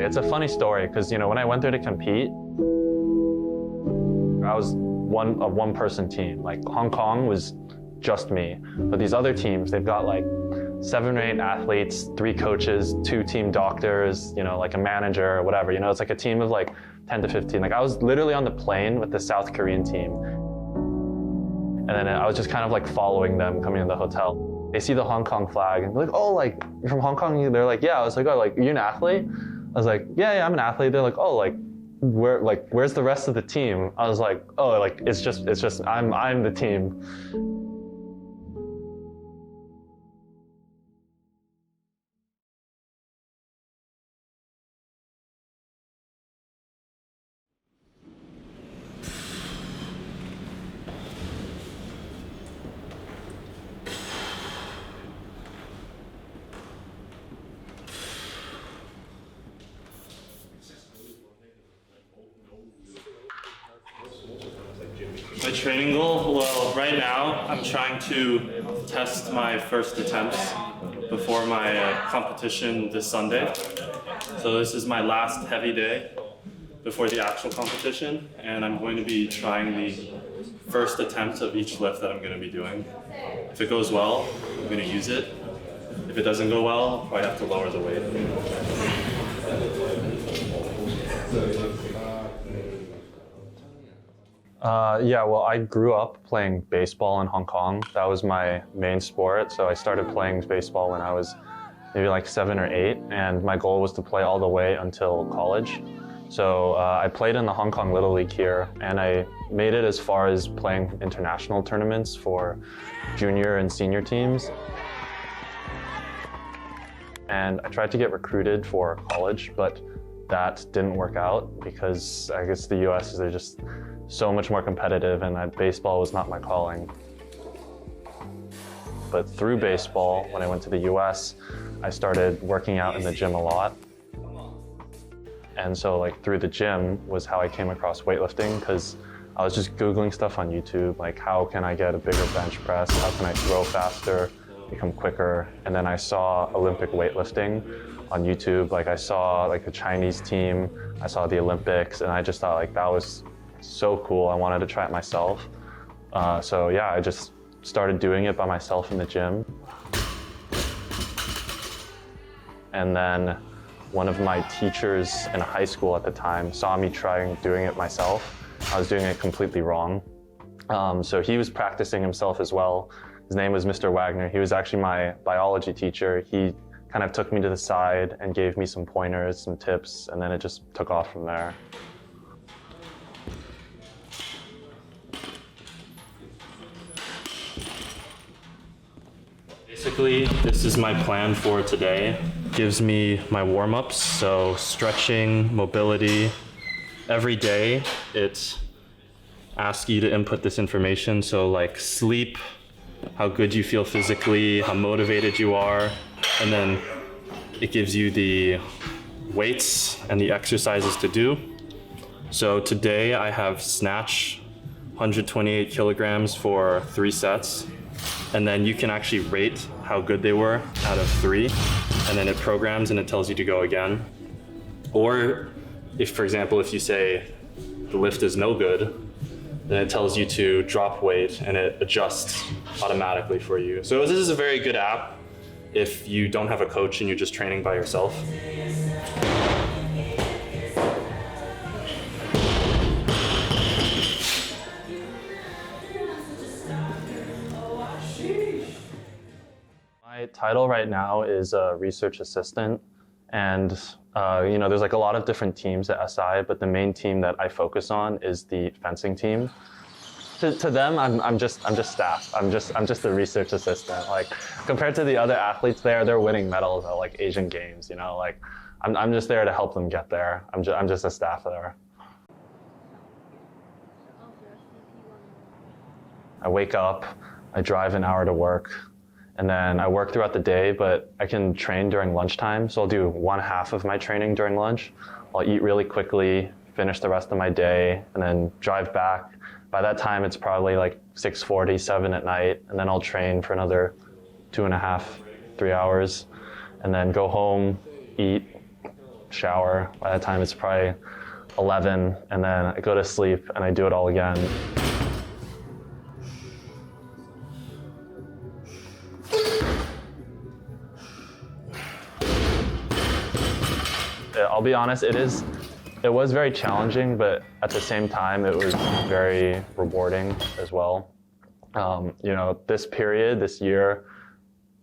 it's a funny story because, you know, when I went there to compete, I was one person team. Like Hong Kong was just me. But these other teams, they've got like 7 or 8 athletes, 3 coaches, 2 team doctors, you know, like a manager or whatever. You know, it's like a team of like 10 to 15. Like I was literally on the plane with the South Korean team. And then I was just kind of like following them coming to the hotel. They see the Hong Kong flag and they're like, oh, like you're from Hong Kong? They're like, yeah. I was like, oh, like you're an athlete? I was like, yeah, I'm an athlete. They're like, oh, like where's the rest of the team? I was like, oh, like it's just I'm the team. My training goal? Well, right now I'm trying to test my first attempts before my competition this Sunday. So this is my last heavy day before the actual competition, and I'm going to be trying the first attempt of each lift that I'm going to be doing. If it goes well, I'm going to use it. If it doesn't go well, I'll probably have to lower the weight. Yeah, well, I grew up playing baseball in Hong Kong. That was my main sport. So I started playing baseball when I was maybe like 7 or 8, and my goal was to play all the way until college. So I played in the Hong Kong Little League here, and I made it as far as playing international tournaments for junior and senior teams. And I tried to get recruited for college, but that didn't work out because I guess the US is just so much more competitive, and baseball was not my calling. But through baseball, when I went to the US, I started working out in the gym a lot. And so like through the gym was how I came across weightlifting, because I was just Googling stuff on YouTube, like how can I get a bigger bench press, how can I throw faster, become quicker. And then I saw Olympic weightlifting on YouTube. Like I saw like the Chinese team, I saw the Olympics, and I just thought like that was so cool. I wanted to try it myself. So yeah, I just started doing it by myself in the gym. And then one of my teachers in high school at the time saw me trying doing it myself. I was doing it completely wrong. So he was practicing himself as well. His name was Mr. Wagner. He was actually my biology teacher. He kind of took me to the side and gave me some pointers, some tips, and then it just took off from there. Basically, this is my plan for today. Gives me my warm-ups, so stretching, mobility. Every day, it asks you to input this information, so like sleep, how good you feel physically, how motivated you are, and then it gives you the weights and the exercises to do. So today I have snatch, 128 kilograms for 3 sets. And then you can actually rate how good they were out of 3, and then it programs and it tells you to go again. Or if, for example, if you say the lift is no good, then it tells you to drop weight and it adjusts automatically for you. So this is a very good app if you don't have a coach and you're just training by yourself. My title right now is a research assistant, and you know, there's like a lot of different teams at SI, but the main team that I focus on is the fencing team. To them, I'm just staff. I'm just the research assistant. Like compared to the other athletes there, they're winning medals at like Asian Games. You know, like I'm just there to help them get there. I'm just a staff there. I wake up, I drive an hour to work. And then I work throughout the day, but I can train during lunchtime. So I'll do 1/2 of my training during lunch. I'll eat really quickly, finish the rest of my day, and then drive back. By that time, it's probably like 6:40, 7 at night. And then I'll train for another 2.5, 3 hours. And then go home, eat, shower. By that time, it's probably 11, and then I go to sleep and I do it all again. I'll be honest, it was very challenging, but at the same time, it was very rewarding as well. This period, this year,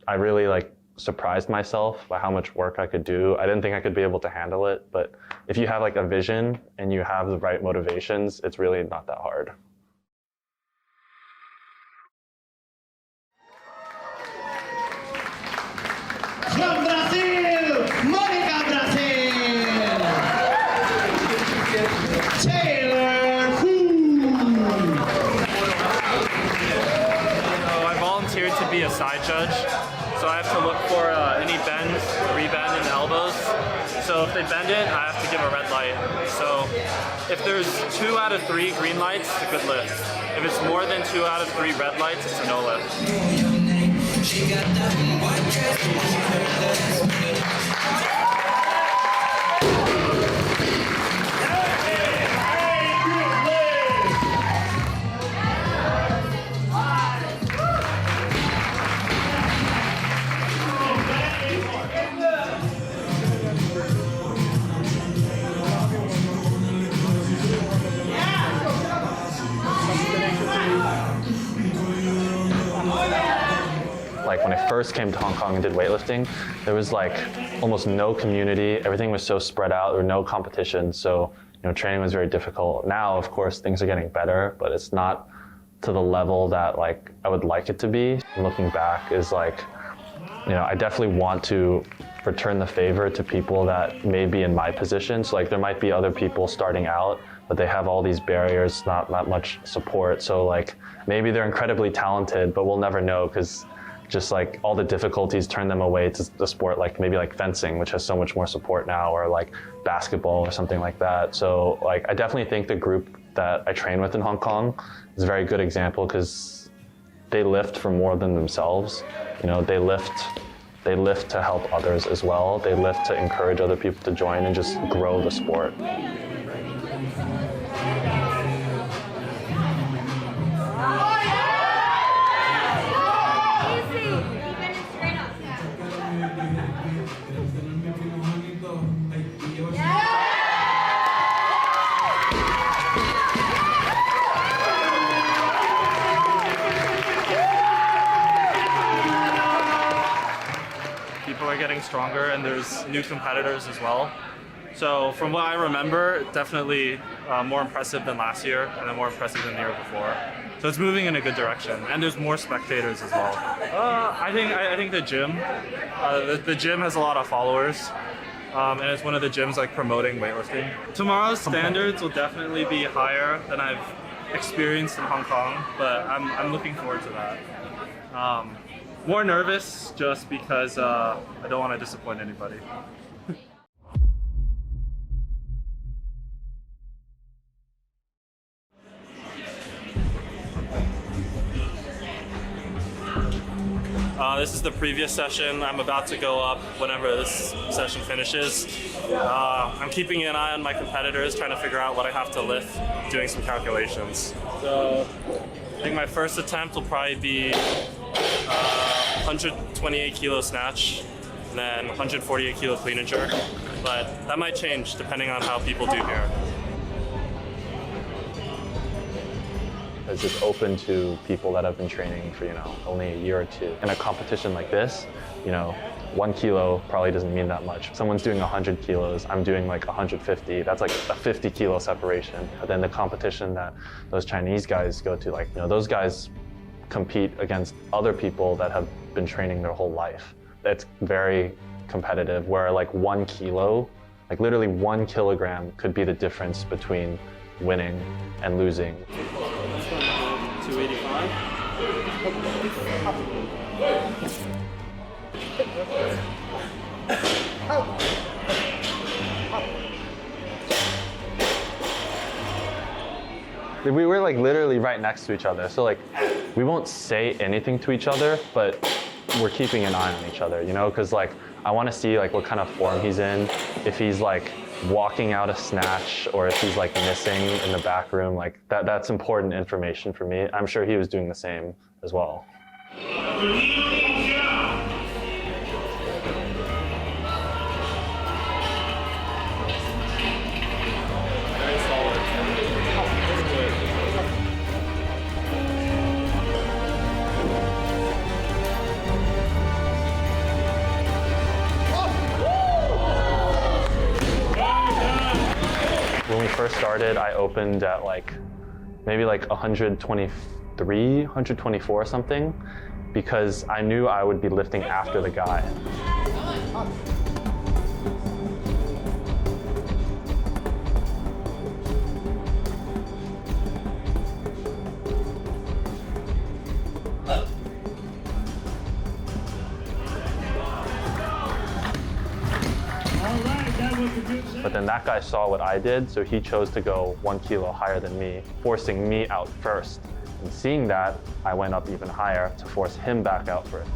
I really surprised myself by how much work I could do. I didn't think I could be able to handle it, but if you have a vision and you have the right motivations, it's really not that hard. From Brazil, Monica Brazil! Taylor Hu! I volunteered to be a side judge, so I have to look for any bends, rebend in the elbows. So if they bend it, I have to give a red light. So if there's 2 out of 3 green lights, it's a good lift. If it's more than 2 out of 3 red lights, it's a no lift. When I first came to Hong Kong and did weightlifting, there was almost no community. Everything was so spread out. There were no competition, so training was very difficult. Now, of course, things are getting better, but it's not to the level that I would like it to be. Looking back is I definitely want to return the favor to people that may be in my position. So there might be other people starting out, but they have all these barriers, not much support. So maybe they're incredibly talented, but we'll never know because just all the difficulties turn them away to the sport maybe fencing, which has so much more support now, or basketball or something like that. So I definitely think the group that I train with in Hong Kong is a very good example because they lift for more than themselves. They lift to help others as well. They lift to encourage other people to join and just grow the sport. People are getting stronger and there's new competitors as well. So from what I remember, definitely more impressive than last year and then more impressive than the year before. So it's moving in a good direction and there's more spectators as well. I think the gym, the gym has a lot of followers and it's one of the gyms promoting weightlifting. Tomorrow's standards will definitely be higher than I've experienced in Hong Kong, but I'm looking forward to that. More nervous just because I don't want to disappoint anybody. This is the previous session. I'm about to go up whenever this session finishes. I'm keeping an eye on my competitors, trying to figure out what I have to lift, doing some calculations. So I think my first attempt will probably be 128 kilo snatch and then 148 kilo clean and jerk, but that might change depending on how people do here. It's just open to people that have been training for only a year or two. In a competition like this, 1 kilo probably doesn't mean that much. If someone's doing 100 kilos, I'm doing 150. That's a 50 kilo separation. But then the competition that those Chinese guys go to, those guys compete against other people that have been training their whole life. It's very competitive, where 1 kilo, literally 1 kilogram could be the difference between winning and losing. 285. We were literally right next to each other, so we won't say anything to each other, but we're keeping an eye on each other, because I want to see like what kind of form he's in, if he's like walking out a snatch or if he's like missing in the back room. Like that's important information for me. I'm sure he was doing the same as well. When we first started, I opened at like maybe like 123, 124 or something, because I knew I would be lifting after the guy. But then that guy saw what I did, so he chose to go 1 kilo higher than me, forcing me out first. And seeing that, I went up even higher to force him back out first.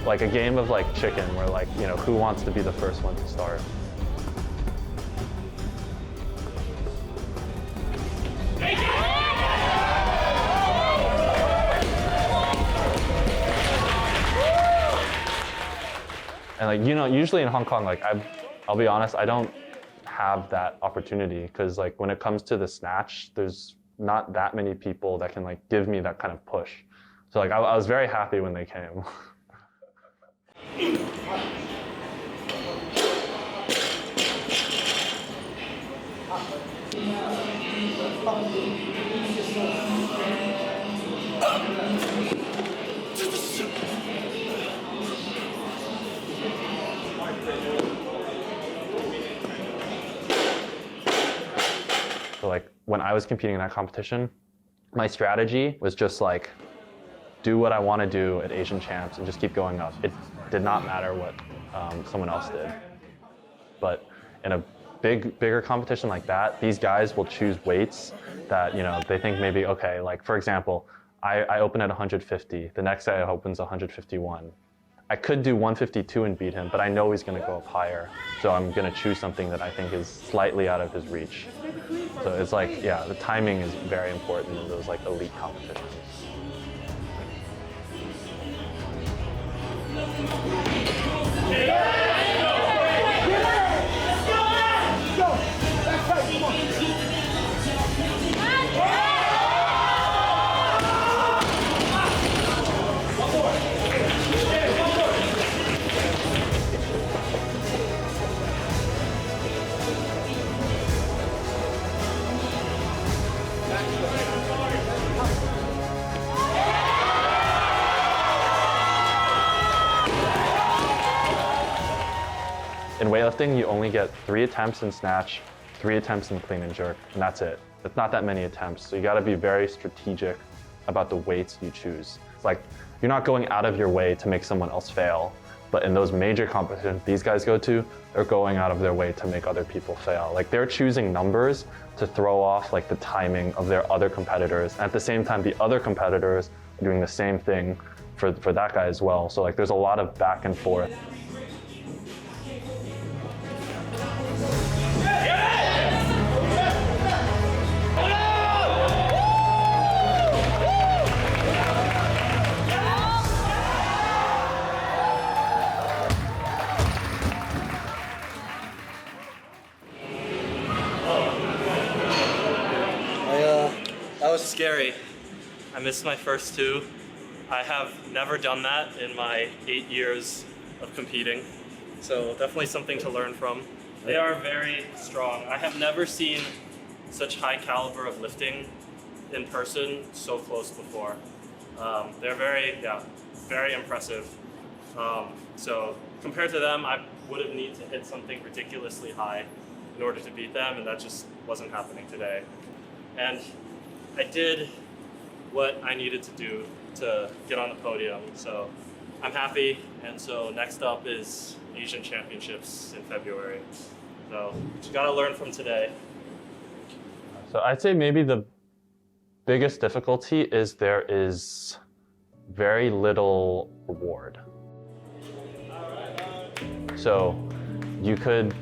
Like a game of like chicken, where like, you know, who wants to be the first one to start. And like, you know, usually in Hong Kong, like I'll be honest, I don't have that opportunity, because like when it comes to the snatch, there's not that many people that can like give me that kind of push. So like I was very happy when they came. So like when I was competing in that competition, my strategy was just like do what I want to do at Asian Champs and just keep going up. It did not matter what someone else did. But in a bigger competition like that, these guys will choose weights that, you know, they think maybe, okay, like for example, I open at 150. The next guy opens 151. I could do 152 and beat him, but I know he's going to go up higher. So I'm going to choose something that I think is slightly out of his reach. So it's like, yeah, the timing is very important in those like elite competitions. In weightlifting, you only get 3 attempts in snatch, 3 attempts in clean and jerk, and that's it. It's not that many attempts, so you gotta be very strategic about the weights you choose. It's like, you're not going out of your way to make someone else fail, but in those major competitions these guys go to, they're going out of their way to make other people fail. Like they're choosing numbers to throw off like the timing of their other competitors. And at the same time, the other competitors are doing the same thing for that guy as well. So like there's a lot of back and forth. That was scary. I missed my first 2. I have never done that in my 8 years of competing. So definitely something to learn from. They are very strong. I have never seen such high caliber of lifting in person so close before. They're very impressive. So compared to them, I would have needed to hit something ridiculously high in order to beat them, and that just wasn't happening today. And I did what I needed to do to get on the podium. So I'm happy. And so next up is Asian Championships in February. So you got to learn from today. So I'd say maybe the biggest difficulty is there is very little reward. So you could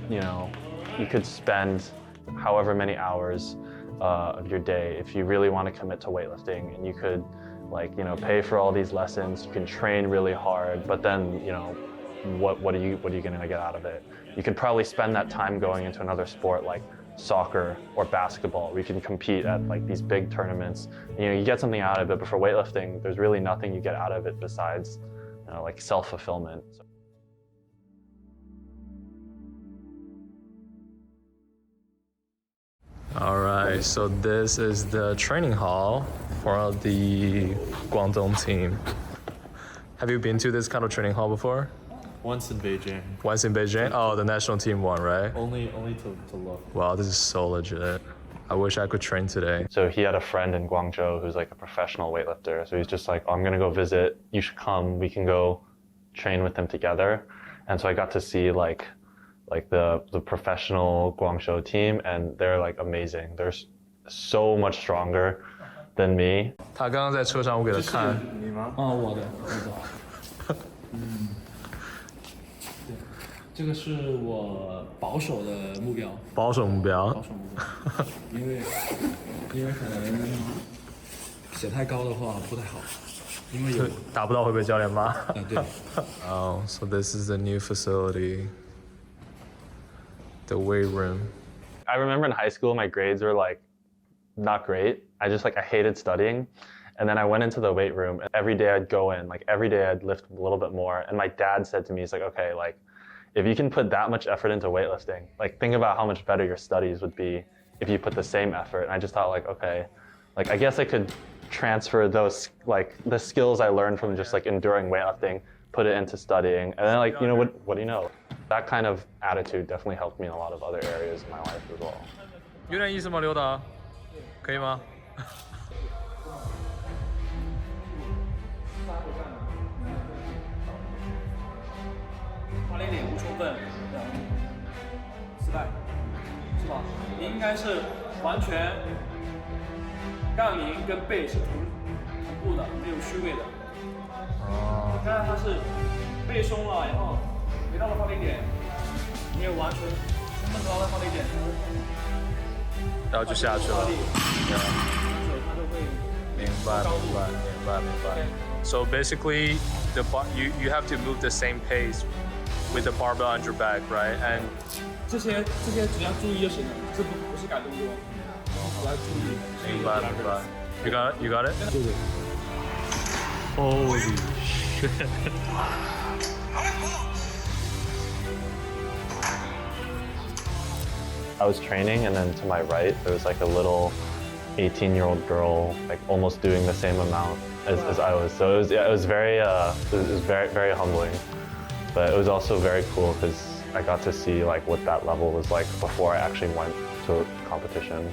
spend however many hours of your day if you really want to commit to weightlifting, and you could pay for all these lessons. You can train really hard, but then what are you going to get out of it? You could probably spend that time going into another sport like soccer or basketball, where you can compete at these big tournaments. You get something out of it, but for weightlifting, there's really nothing you get out of it besides self-fulfillment. All right, so this is the training hall for the Guangdong team. Have you been to this kind of training hall before? Once in Beijing. Once in Beijing? Oh, the national team one, right? Only to look. Wow, this is so legit. I wish I could train today. So he had a friend in Guangzhou who's a professional weightlifter. So he's just like, oh, I'm gonna go visit. You should come. We can go train with him together. And so I got to see the professional Guangzhou team, and they're amazing. They're so much stronger than me. 他刚刚在车上我给他看。你吗？我的。这个是我保守的目标。保守目标。因为可能写太高的话不太好，因为有达不到会被教练骂。对。Oh, so this is the new facility, the weight room. I remember in high school, my grades were not great. I hated studying. And then I went into the weight room, and every day I'd go in, every day I'd lift a little bit more. And my dad said to me, he's like, okay, if you can put that much effort into weightlifting, think about how much better your studies would be if you put the same effort. And I just thought okay, I guess I could transfer those, the skills I learned from just enduring weightlifting, put it into studying. And then what do you know? That kind of attitude definitely helped me in a lot of other areas of my life as well. 有点意思吗，刘导？可以吗？发力点不充分，失败，是吧？你应该是完全杠铃跟背是同步的，没有虚位的。哦。刚才他是背松了，然后回到了发力点，没有完全充分到了发力点，然后就下去了。他就会。明白。So basically, you have to move the same pace with the barbell on your back, right? And 这些只要注意就行了，这不是改动作，只要注意。明白。You got it? 对。Holy shit. I was training, and then to my right, there was a little 18-year-old girl, almost doing the same amount as I was. So it was very humbling, but it was also very cool because I got to see what that level was like before I actually went to competition.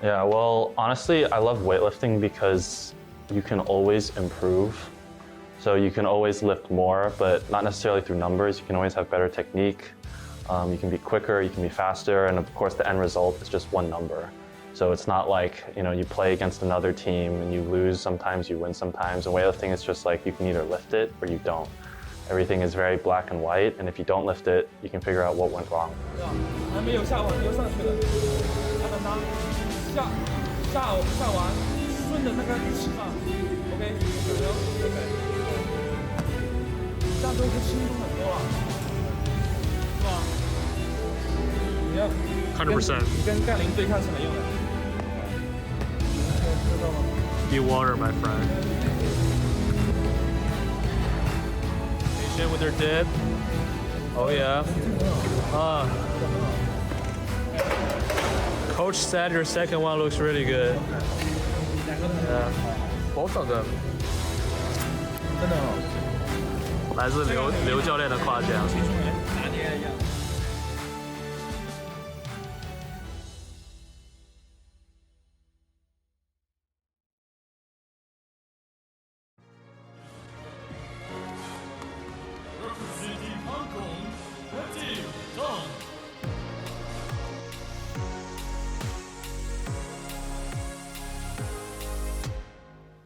Yeah, well, honestly, I love weightlifting because you can always improve. So you can always lift more, but not necessarily through numbers. You can always have better technique. You can be quicker, you can be faster, and of course the end result is just one number. So it's not you play against another team and you lose sometimes, you win sometimes. And weightlifting is just you can either lift it or you don't. Everything is very black and white, and if you don't lift it, you can figure out what went wrong. 还没有下完就上去了，要等他下完顺着那个起嘛 ，OK， 有没有 ？OK， 这样就会轻松很多了，是吧？你要100%跟杠铃对抗是没用的。知道吗 Be water, my friend. Patient with her dip. Oh yeah. Coach said your second one looks really good. Yeah. Both of them. 真的哦。来自刘教练的夸奖。拿捏一样。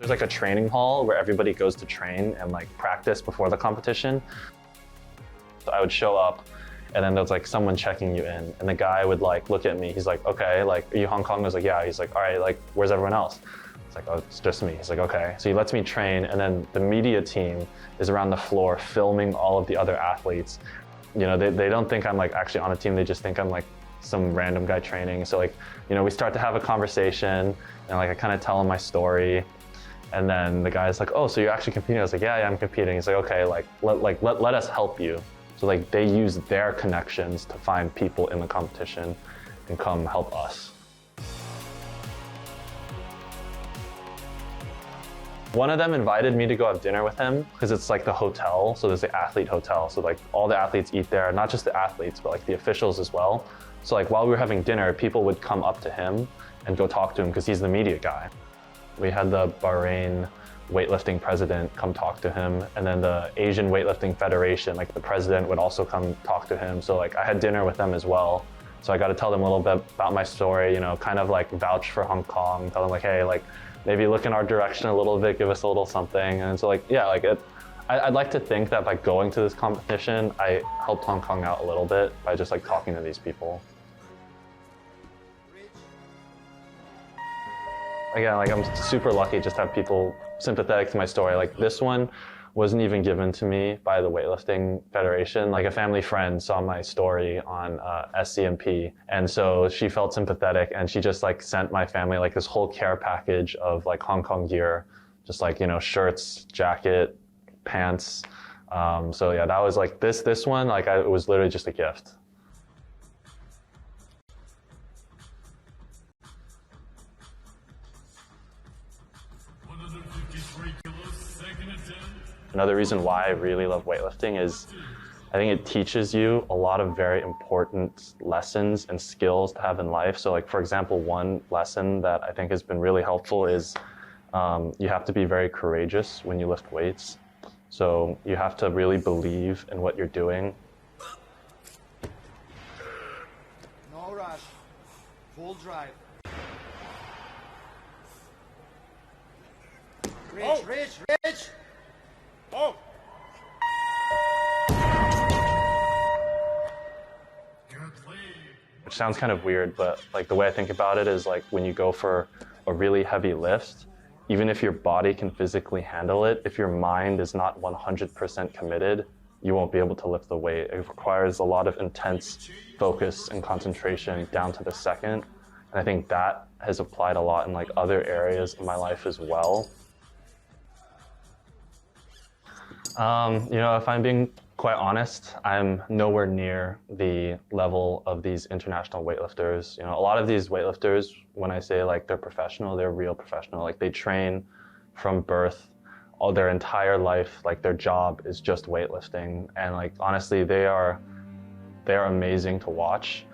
There's like a training hall where everybody goes to train and like practice before the competition. So I would show up and then there's like someone checking you in and the guy would like look at me. He's like, okay, like, are you Hong Kong? I was like, yeah. He's like, all right, like, where's everyone else? It's like, oh, it's just me. He's like, okay. So he lets me train and then the media team is around the floor filming all of the other athletes. You know, they don't think I'm like actually on a team. They just think I'm like some random guy training. So like, you know, we start to have a conversation and like I kind of tell him my story. And then the guy's like, oh, so you're actually competing? I was like, yeah, I'm competing. He's like, okay, like let us help you. So like they use their connections to find people in the competition and come help us. One of them invited me to go have dinner with him because it's like the hotel. So there's the athlete hotel. So like all the athletes eat there, not just the athletes, but like the officials as well. So like while we were having dinner, people would come up to him and go talk to him because he's the media guy. We had the Bahrain weightlifting president come talk to him, and then the Asian Weightlifting Federation, like the president would also come talk to him. So like I had dinner with them as well. So I got to tell them a little bit about my story, you know, kind of like vouch for Hong Kong, tell them like, hey, like maybe look in our direction a little bit, give us a little something. And so like, yeah, like I'd like to think that by going to this competition, I helped Hong Kong out a little bit by just like talking to these people. Again, like I'm super lucky just to have people sympathetic to my story. Like this one wasn't even given to me by the weightlifting federation. Like a family friend saw my story on SCMP, and so she felt sympathetic and she just like sent my family like this whole care package of like Hong Kong gear, just like, you know, shirts, jacket, pants. So yeah, that was like this one, like it was literally just a gift. Another reason why I really love weightlifting is I think it teaches you a lot of very important lessons and skills to have in life. So like, for example, one lesson that I think has been really helpful is you have to be very courageous when you lift weights. So you have to really believe in what you're doing. No rush, full drive. Rich. Oh! Which sounds kind of weird, but like the way I think about it is like when you go for a really heavy lift, even if your body can physically handle it, if your mind is not 100% committed, you won't be able to lift the weight. It requires a lot of intense focus and concentration down to the second. And I think that has applied a lot in like other areas of my life as well. You know, if I'm being quite honest, I'm nowhere near the level of these international weightlifters. You know, a lot of these weightlifters, when I say like they're professional, they're real professional. Like they train from birth, all their entire life, like their job is just weightlifting. And like, honestly, they're amazing to watch.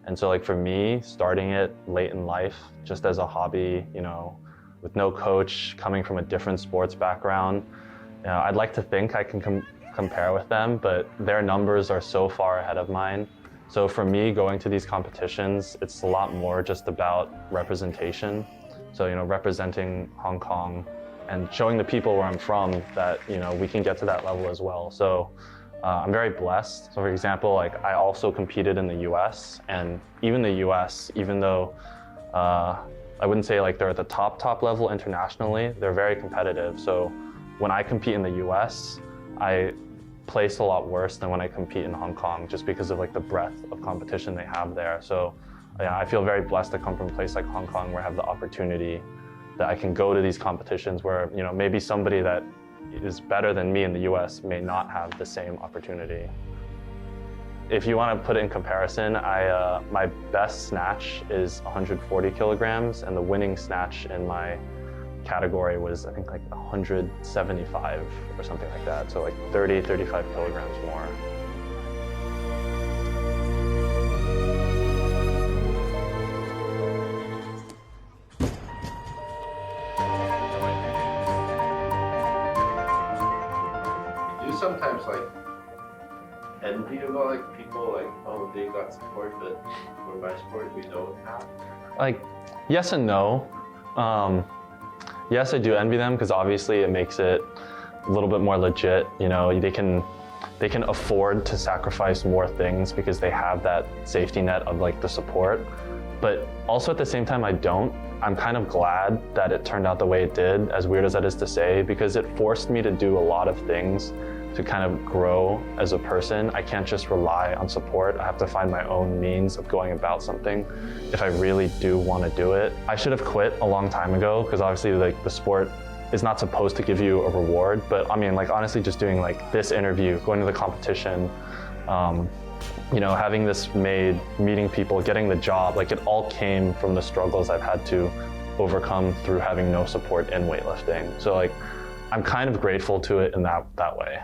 And so like for me, starting it late in life, just as a hobby, you know, with no coach, coming from a different sports background, you know, I'd like to think I can compare with them, but their numbers are so far ahead of mine. So for me, going to these competitions, it's a lot more just about representation. So, you know, representing Hong Kong and showing the people where I'm from that, you know, we can get to that level as well. So I'm very blessed. So for example, like I also competed in the US, and even the US, even though I wouldn't say like they're at the top level internationally, they're very competitive. So when I compete in the US, I place a lot worse than when I compete in Hong Kong, just because of like the breadth of competition they have there. So yeah, I feel very blessed to come from a place like Hong Kong where I have the opportunity that I can go to these competitions where, you know, maybe somebody that is better than me in the US may not have the same opportunity. If you want to put it in comparison, my best snatch is 140 kilograms, and the winning snatch in my category was, I think, like 175 or something like that. So like 35 kilograms more. Do you sometimes like envy about like people like, oh, they got support, but for my sport we don't have? Like, yes and no. yes, I do envy them because obviously it makes it a little bit more legit. You know, they can afford to sacrifice more things because they have that safety net of like the support. But also at the same time, I don't. I'm kind of glad that it turned out the way it did, as weird as that is to say, because it forced me to do a lot of things to kind of grow as a person. I can't just rely on support. I have to find my own means of going about something if I really do want to do it. I should have quit a long time ago because obviously like the sport is not supposed to give you a reward, but I mean like honestly just doing like this interview, going to the competition, you know, having this made, meeting people, getting the job, like it all came from the struggles I've had to overcome through having no support in weightlifting. So like, I'm kind of grateful to it in that way.